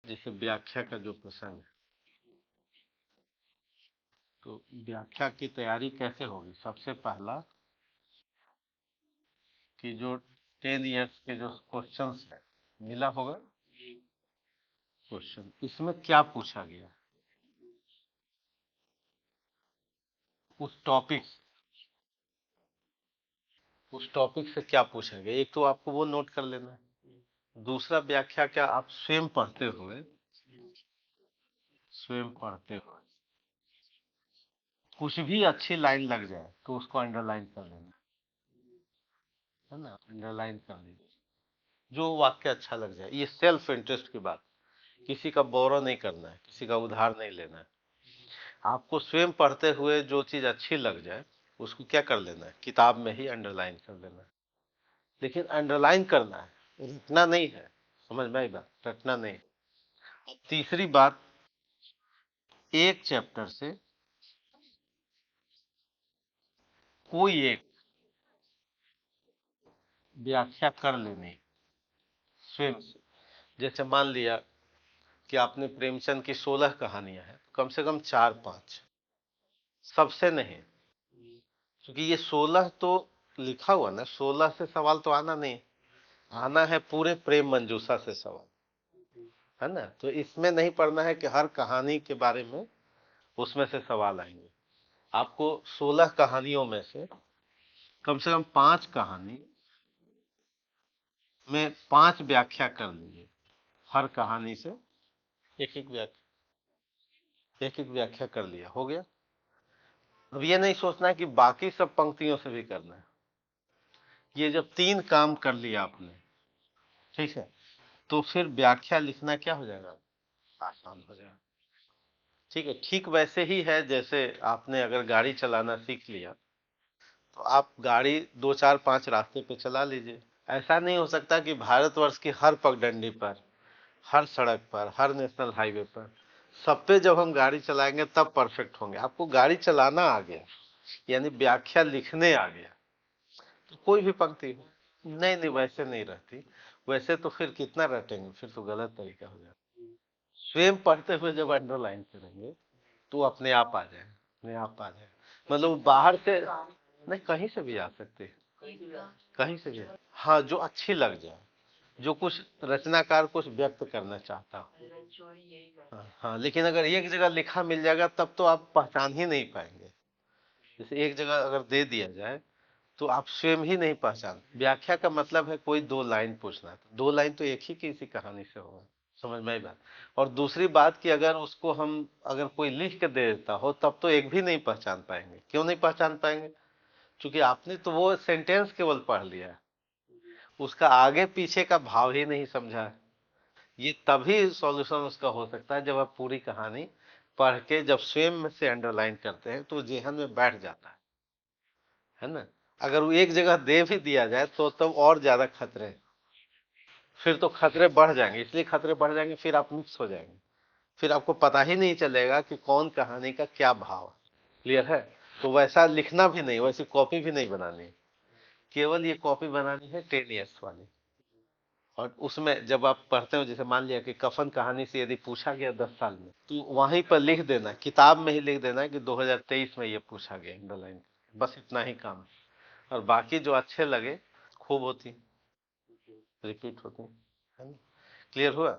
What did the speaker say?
जैसे व्याख्या का जो प्रसंग है, तो व्याख्या की तैयारी कैसे होगी? सबसे पहला कि जो 10 इयर्स के जो क्वेश्चंस है मिला होगा क्वेश्चन, इसमें क्या पूछा गया उस टॉपिक से क्या पूछा गया, एक तो आपको वो नोट कर लेना है। दूसरा, व्याख्या क्या आप स्वयं पढ़ते हुए कुछ भी अच्छी लाइन लग जाए तो उसको अंडरलाइन कर लेना है ना, अंडरलाइन कर लीजिए। जो वाक्य अच्छा लग जाए, ये सेल्फ इंटरेस्ट की बात, किसी का बोरो नहीं करना है, किसी का उधार नहीं लेना है। आपको स्वयं पढ़ते हुए जो चीज अच्छी लग जाए उसको क्या कर लेना है, किताब में ही अंडरलाइन कर लेना है। लेकिन अंडरलाइन करना है, रटना नहीं है। समझ में आई बात? रटना नहीं। तीसरी बात, एक चैप्टर से कोई एक व्याख्या कर लेनी स्वयं से। जैसे मान लिया कि आपने प्रेमचंद की 16 कहानियां हैं, कम से कम 4-5, सबसे नहीं, क्योंकि ये 16 तो लिखा हुआ ना, 16 से सवाल तो आना नहीं, आना है पूरे प्रेम मंजूषा से सवाल, है ना। तो इसमें नहीं पढ़ना है कि हर कहानी के बारे में उसमें से सवाल आएंगे। आपको 16 कहानियों में से कम 5 कहानी में 5 व्याख्या कर लीजिए। हर कहानी से एक एक व्याख्या कर लिया, हो गया। अब ये नहीं सोचना है कि बाकी सब पंक्तियों से भी करना है। ये जब 3 काम कर लिया आपने, ठीक है, तो फिर व्याख्या लिखना क्या हो जाएगा, आसान हो जाएगा। ठीक है, ठीक वैसे ही है जैसे आपने अगर गाड़ी चलाना सीख लिया तो आप गाड़ी 2 4 5 रास्ते पे चला लीजिए। ऐसा नहीं हो सकता कि भारतवर्ष की हर पगडंडी पर, हर सड़क पर, हर नेशनल हाईवे पर, सब पे जब हम गाड़ी चलाएंगे तब परफेक्ट होंगे। आपको गाड़ी चलाना आ गया, यानी व्याख्या लिखने आ गया, तो कोई भी पंक्ति हो, नहीं नहीं वैसे नहीं रहती। वैसे तो फिर कितना रटेंगे, फिर तो गलत तरीका हो जाएगा। स्वयं पढ़ते हुए जब अंडरलाइन करेंगे तो अपने आप आ जाए, अपने आप आ जाए। मतलब बाहर से नहीं, कहीं से भी आ सकते हैं, कहीं से भी। हाँ, जो अच्छी लग जाए, जो कुछ रचनाकार कुछ व्यक्त करना चाहता हो। हाँ, हाँ, लेकिन अगर एक जगह लिखा मिल जाएगा तब तो आप पहचान ही नहीं पाएंगे। जैसे एक जगह अगर दे दिया जाए तो आप स्वयं ही नहीं पहचान। व्याख्या का मतलब है कोई 2 लाइन पूछना है, तो 2 लाइन तो एक ही किसी कहानी से होगा। समझ में आई बात? और दूसरी बात कि अगर उसको हम, अगर कोई लिख के दे देता हो तब तो एक भी नहीं पहचान पाएंगे। क्यों नहीं पहचान पाएंगे? क्योंकि आपने तो वो सेंटेंस केवल पढ़ लिया है, उसका आगे पीछे का भाव ही नहीं समझा है। ये तभी सॉल्यूशन उसका हो सकता है जब आप पूरी कहानी पढ़ के जब स्वयं में से अंडरलाइन करते हैं तो जेहन में बैठ जाता है ना। अगर वो एक जगह दे भी दिया जाए तो तब और ज्यादा खतरे हैं। फिर तो खतरे बढ़ जाएंगे, इसलिए खतरे बढ़ जाएंगे, फिर आप मिक्स हो जाएंगे, फिर आपको पता ही नहीं चलेगा कि कौन कहानी का क्या भाव है। क्लियर है? तो वैसा लिखना भी नहीं, वैसी कॉपी भी नहीं बनानी। केवल ये कॉपी बनानी है 10 इयर्स वाली। और उसमें जब आप पढ़ते हो, जैसे मान लिया कि कफन कहानी से यदि पूछा गया 10 साल में, तो वहीं पर लिख देना, किताब में ही लिख देना कि 2023 में ये पूछा गया, अंडरलाइन। बस इतना ही काम है। और बाकी जो अच्छे लगे खूब होती, रिपीट होती है ना। क्लियर हुआ?